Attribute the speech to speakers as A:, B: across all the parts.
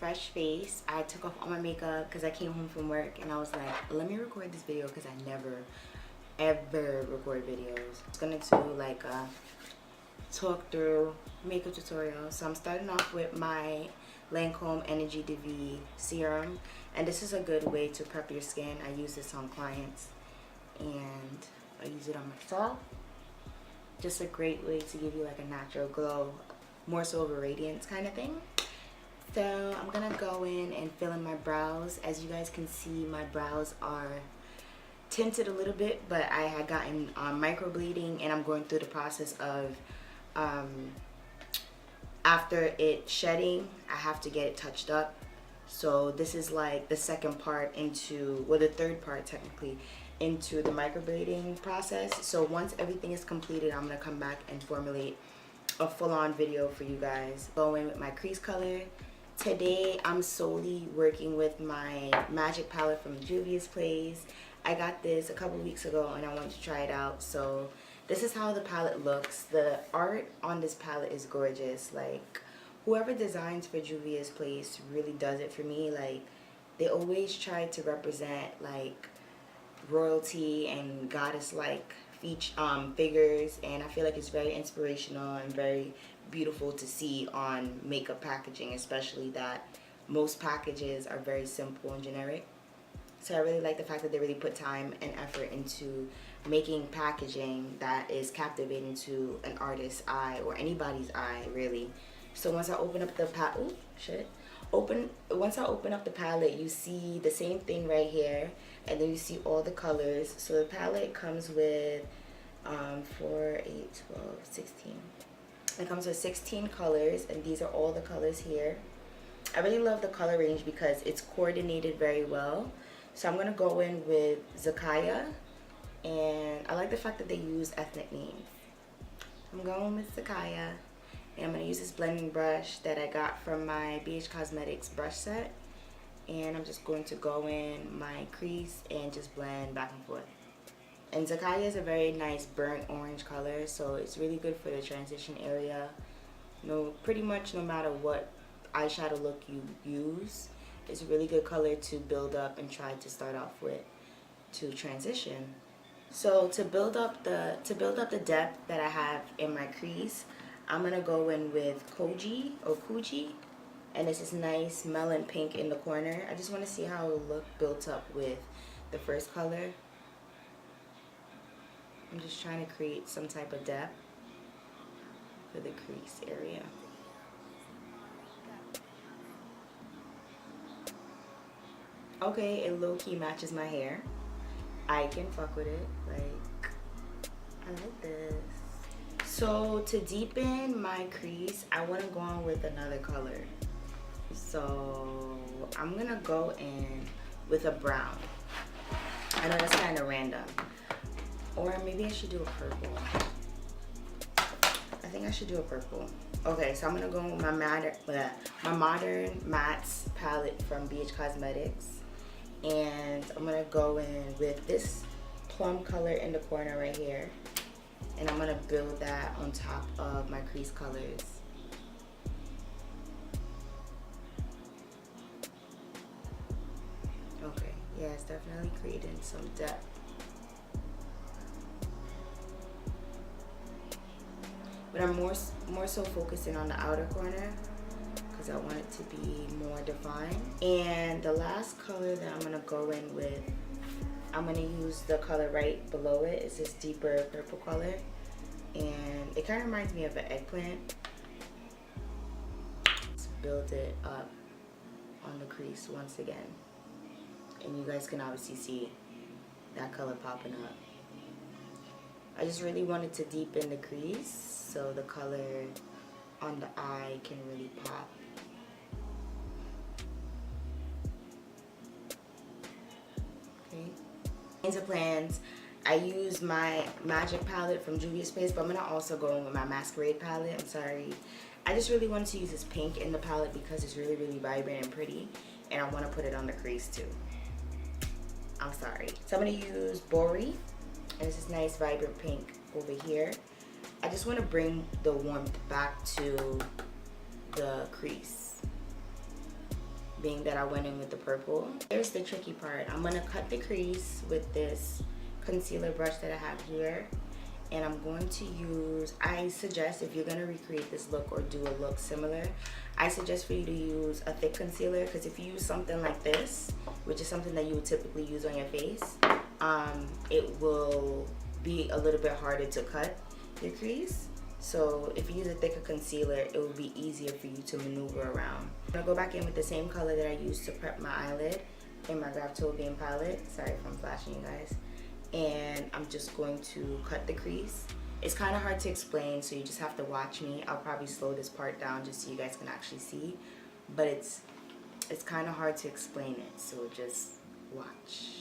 A: fresh face. I took off all my makeup because I came home from work and I was like, let me record this video because I never ever record videos. It's gonna do like a talk through makeup tutorial. So I'm starting off with my Lancôme Energie serum, and this is a good way to prep your skin. I use this on clients and I use it on myself. Just a great way to give you like a natural glow, more so of a radiance kind of thing. So I'm gonna go in and fill in my brows. As you guys can see, my brows are tinted a little bit, but I had gotten microbleeding, and I'm going through the process of after it shedding, I have to get it touched up. So this is like the second part into, well, the third part technically, into the microbleeding process. So once everything is completed, I'm gonna come back and formulate a full-on video for you guys. Go in with my crease color. Today I'm solely working with my magic palette from Juvia's Place. I got this a couple weeks ago and I wanted to try it out. So this is how the palette looks. The art on this palette is gorgeous. Like, whoever designs for Juvia's Place really does it for me. Like, they always try to represent like royalty and goddess-like figures, and I feel like it's very inspirational and very beautiful to see on makeup packaging, especially that most packages are very simple and generic. So I really like the fact that they really put time and effort into making packaging that is captivating to an artist's eye, or anybody's eye really. So once I open up the once I open up the palette, you see the same thing right here, and then you see all the colors. So the palette comes with 4, 8, 12, 16. It comes with 16 colors, and these are all the colors here. I really love the color range because it's coordinated very well. So I'm gonna go in with Zakaya, and I like the fact that they use ethnic names. I'm going with Zakaya, and I'm gonna use this blending brush that I got from my BH Cosmetics brush set, and I'm just going to go in my crease and just blend back and forth. And Zakaya is a very nice burnt orange color, so it's really good for the transition area. Pretty much no matter what eyeshadow look you use, it's a really good color to build up and try to start off with to transition. So to build up the depth that I have in my crease, I'm gonna go in with Koji, and this is nice melon pink in the corner. I just want to see how it will look built up with the first color. I'm just trying to create some type of depth for the crease area. Okay, it low-key matches my hair. I can fuck with it. Like, I like this. So to deepen my crease, I want to go on with another color. So I'm gonna go in with a brown. I know that's kind of random. Or maybe I should do a purple. I think I should do a purple. Okay, so I'm gonna go with my modern mattes palette from BH Cosmetics, and I'm gonna go in with this plum color in the corner right here, and I'm gonna build that on top of my crease colors. Okay, yeah, it's definitely creating some depth. But I'm more so focusing on the outer corner because I want it to be more defined. And the last color that I'm gonna go in with, I'm gonna use the color right below it. It's this deeper purple color, and it kind of reminds me of an eggplant. Let's build it up on the crease once again, and you guys can obviously see that color popping up. I just really wanted to deepen the crease so the color on the eye can really pop. Okay. Into plans, I use my magic palette from Juvia's Place, but I'm gonna also go in with my masquerade palette. I'm sorry. I just really wanted to use this pink in the palette because it's really, really vibrant and pretty, and I want to put it on the crease too. I'm sorry. So I'm gonna use Bori. And this is nice vibrant pink over here. I just want to bring the warmth back to the crease. being that I went in with the purple. Here's the tricky part. I'm gonna cut the crease with this concealer brush that I have here, and I'm going to use, I suggest if you're gonna recreate this look or do a look similar, I suggest for you to use a thick concealer, because if you use something like this, which is something that you would typically use on your face, it will be a little bit harder to cut your crease. So if you use a thicker concealer, it will be easier for you to maneuver around. I'm gonna go back in with the same color that I used to prep my eyelid in my Graftobian palette. Sorry if I'm flashing you guys. And I'm just going to cut the crease. It's kind of hard to explain, so you just have to watch me. I'll probably slow this part down just so you guys can actually see. But it's kind of hard to explain it, so just watch.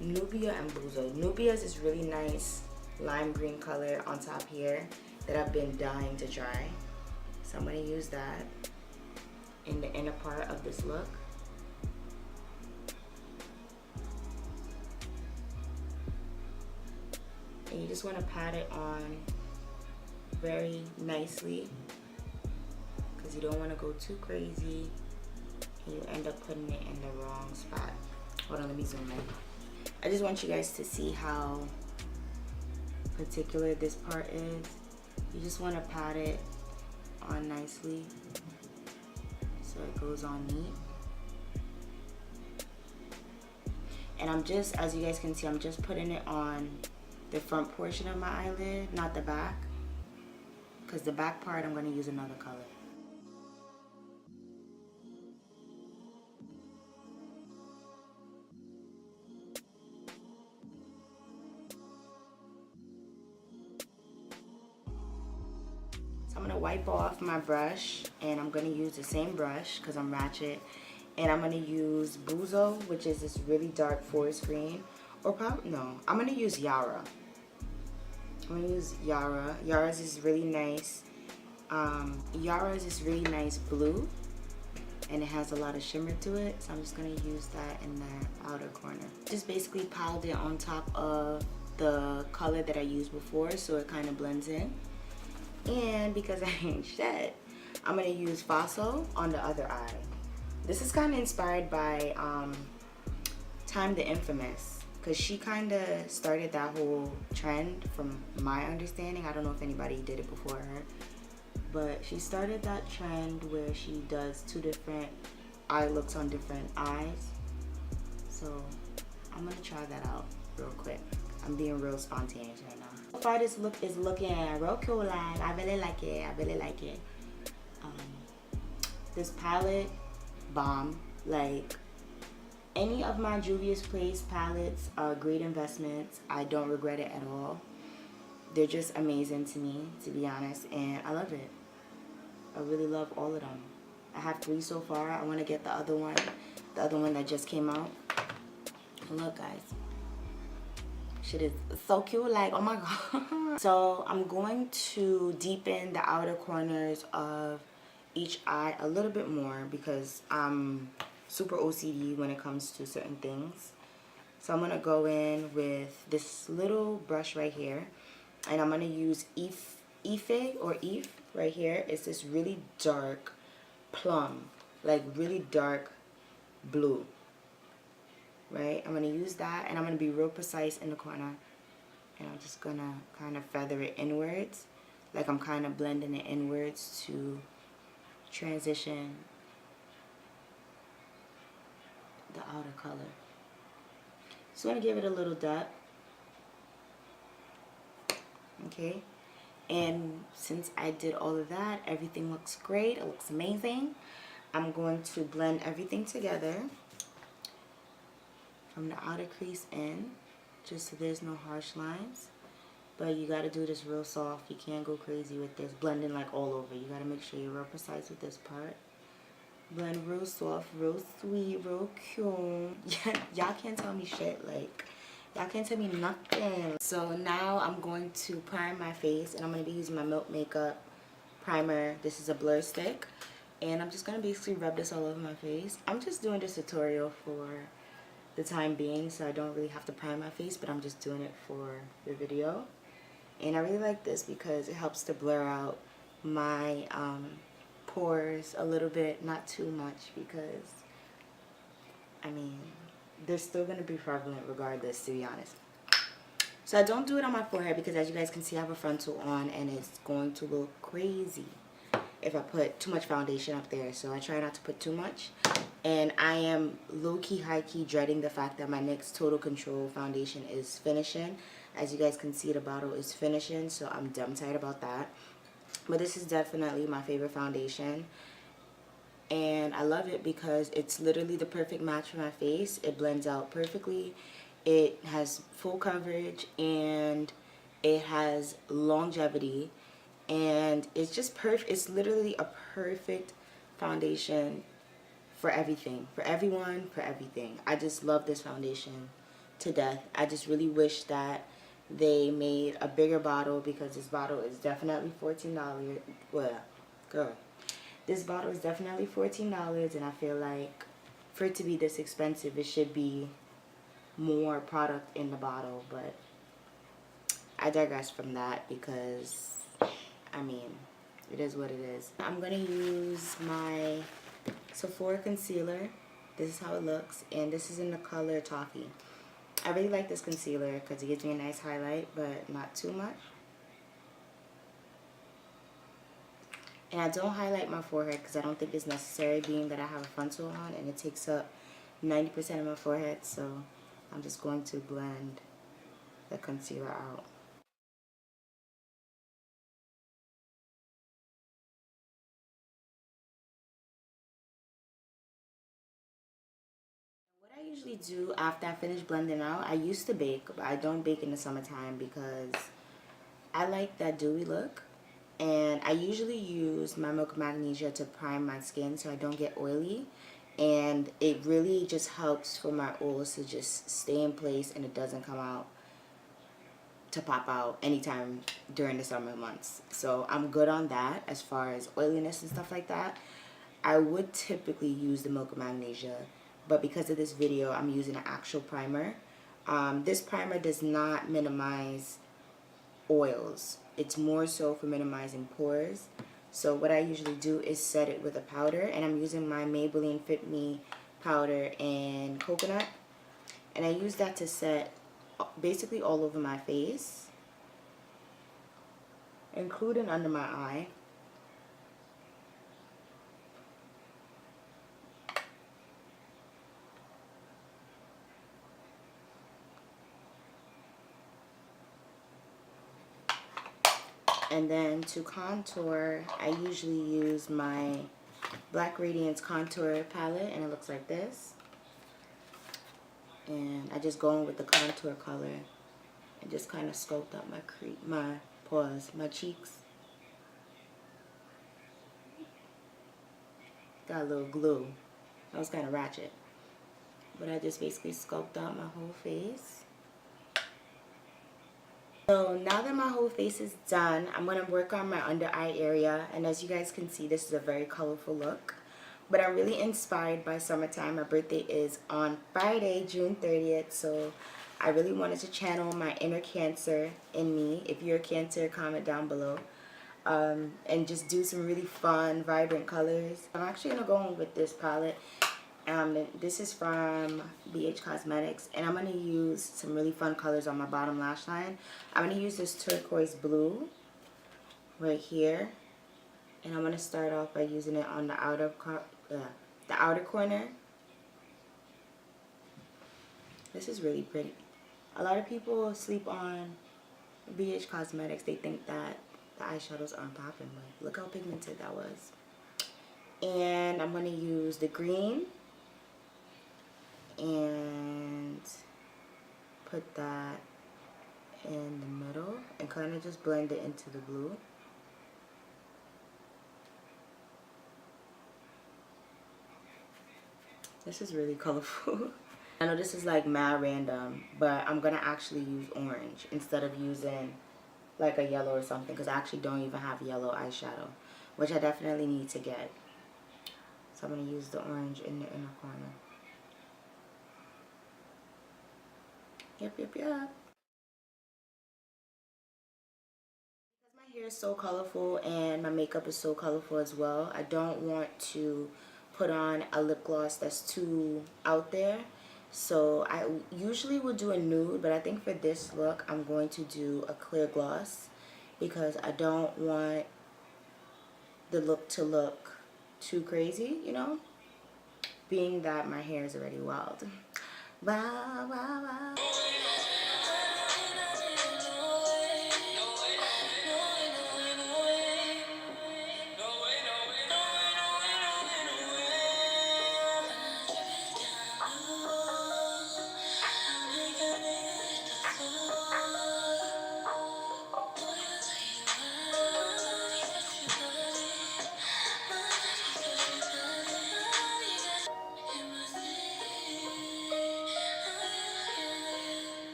A: Nubia and Buzo. Nubia's is really nice lime green color on top here that I've been dying to try. So I'm going to use that in the inner part of this look. And you just want to pat it on very nicely, because you don't want to go too crazy and you end up putting it in the wrong spot. Hold on, let me zoom in. I just want you guys to see how particular this part is. You just want to pat it on nicely so it goes on neat. And I'm just, as you guys can see, I'm just putting it on the front portion of my eyelid, not the back, because the back part I'm going to use another color. So I'm going to wipe off my brush, and I'm going to use the same brush because I'm ratchet. And I'm going to use Buzo, which is this really dark forest green. Or probably, no, I'm going to use Yara. I'm going to use Yara. Yara's is really nice. Yara's is really nice blue. And it has a lot of shimmer to it. So I'm just going to use that in the outer corner. Just basically piled it on top of the color that I used before, so it kind of blends in. And because I ain't shit, I'm going to use Fossil on the other eye. This is kind of inspired by Time the Infamous, because she kind of started that whole trend from my understanding. I don't know if anybody did it before her, but she started that trend where she does 2 different eye looks on different eyes. So I'm going to try that out real quick. I'm being real spontaneous right now. So far this look is looking real cool, like I really like it. I really like it. This palette, bomb. Like, any of my Juvia's Place palettes are great investments. I don't regret it at all. They're just amazing to me, to be honest, and I love it. I really love all of them. I have 3 so far. I want to get the other one that just came out. And look, guys. Shit is so cute, like, oh my god. So I'm going to deepen the outer corners of each eye a little bit more because I'm super OCD when it comes to certain things. So I'm going to go in with this little brush right here, and I'm going to use Ife right here. It's this really dark plum, like really dark blue. Right, I'm going to use that, and I'm going to be real precise in the corner, and I'm just going to kind of feather it inwards, like I'm kind of blending it inwards to transition the outer color. So I'm going to give it a little depth, okay, and since I did all of that, everything looks great, it looks amazing. I'm going to blend everything together. from the outer crease in, just so there's no harsh lines. But you gotta do this real soft. You can't go crazy with this. Blending like all over. You gotta make sure you're real precise with this part. Blend real soft, real sweet, real cute. Y'all can't tell me shit. Like, y'all can't tell me nothing. So now I'm going to prime my face, and I'm going to be using my Milk Makeup primer. This is a blur stick, and I'm just going to basically rub this all over my face. I'm just doing this tutorial for the time being, so I don't really have to prime my face, but I'm just doing it for the video. And I really like this because it helps to blur out my pores a little bit, not too much, because I mean, they're still going to be prevalent regardless, to be honest. So I don't do it on my forehead because, as you guys can see, I have a frontal on, and it's going to look crazy if I put too much foundation up there. So I try not to put too much. And I am low-key, high-key dreading the fact that my NYX Total Control foundation is finishing. As you guys can see, the bottle is finishing, so I'm dumb tired about that. But this is definitely my favorite foundation. And I love it because it's literally the perfect match for my face. It blends out perfectly. It has full coverage, and it has longevity. And it's just perfect. It's literally a perfect foundation for everything. For everyone, for everything. I just love this foundation to death. I just really wish that they made a bigger bottle, because this bottle is definitely $14. Well, girl, this bottle is definitely $14, and I feel like for it to be this expensive, it should be more product in the bottle. But I digress from that because, I mean, it is what it is. I'm going to use my Sephora concealer. This is how it looks, and this is in the color Toffee. I really like this concealer because it gives me a nice highlight, but not too much. And I don't highlight my forehead because I don't think it's necessary, being that I have a frontal on and it takes up 90% of my forehead. So I'm just going to blend the concealer out. What I usually do after I finish blending out, I used to bake, but I don't bake in the summertime because I like that dewy look. And I usually use my Milk Magnesia to prime my skin so I don't get oily. And it really just helps for my oils to just stay in place, and it doesn't come out to pop out anytime during the summer months. So I'm good on that as far as oiliness and stuff like that. I would typically use the Milk Magnesia, but because of this video, I'm using an actual primer. This primer does not minimize oils. It's more so for minimizing pores. So what I usually do is set it with a powder, and I'm using my Maybelline Fit Me powder in coconut, and I use that to set basically all over my face, including under my eye. And then to contour, I usually use my Black Radiance contour palette, and it looks like this. And I just go in with the contour color and just kind of sculpt up my cheeks. Got a little glue. That was kind of ratchet. But I just basically sculpt out my whole face. So now that my whole face is done, I'm going to work on my under eye area. And as you guys can see, this is a very colorful look. But I'm really inspired by summertime. My birthday is on Friday, June 30th. So I really wanted to channel my inner Cancer in me. If you're a Cancer, comment down below. And just do some really fun, vibrant colors. I'm actually going to go in with this palette. This is from BH Cosmetics, and I'm going to use some really fun colors on my bottom lash line. I'm going to use this turquoise blue right here, and I'm going to start off by using it on the outer corner. This is really pretty. A lot of people sleep on BH Cosmetics. They think that the eyeshadows aren't popping, but look how pigmented that was. And I'm going to use the green and put that in the middle and kind of just blend it into the blue. This is really colorful. I know this is like mad random, but I'm gonna actually use orange instead of using like a yellow or something, because I actually don't even have yellow eyeshadow, which I definitely need to get. So I'm gonna use the orange in the inner corner. Yep. Because my hair is so colorful and my makeup is so colorful as well, I don't want to put on a lip gloss that's too out there. So I usually would do a nude, but I think for this look I'm going to do a clear gloss because I don't want the look to look too crazy, you know, being that my hair is already wild. Wow, wow, wow.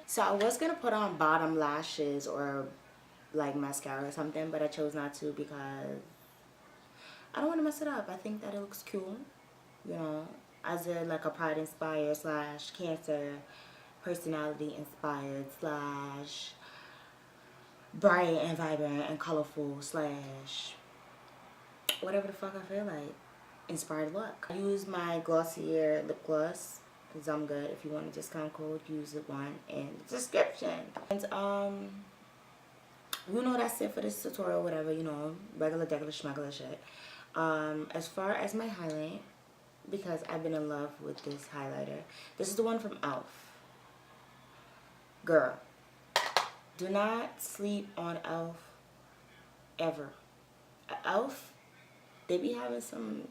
A: So I was gonna put on bottom lashes or like mascara or something, but I chose not to because I don't want to mess it up. I think that it looks cool, you know, as a like a pride inspired slash Cancer personality inspired slash bright and vibrant and colorful slash whatever the fuck I feel like inspired look. I use my Glossier lip gloss because I'm good. If you want a discount code, use the one in the description. And you know, that's it for this tutorial, whatever, you know, regular degular schmegular shit. As far as my highlight, because I've been in love with this highlighter, this is the one from e.l.f. Girl, do not sleep on e.l.f. ever. e.l.f., they be having some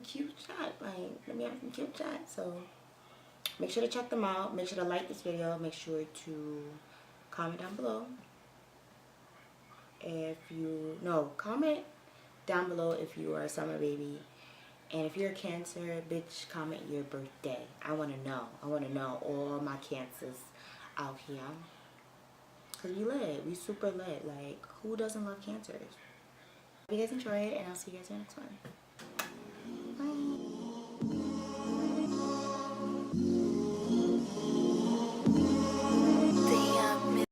A: cute shot, like, they be having some cute shots, so make sure to check them out. Make sure to like this video. Make sure to comment down below. Comment down below if you are a summer baby. And if you're a Cancer, bitch, comment your birthday. I want to know. I want to know all my Cancers out here. Because we lit. We super lit. Like, who doesn't love Cancers? Hope you guys enjoyed, and I'll see you guys in the next one.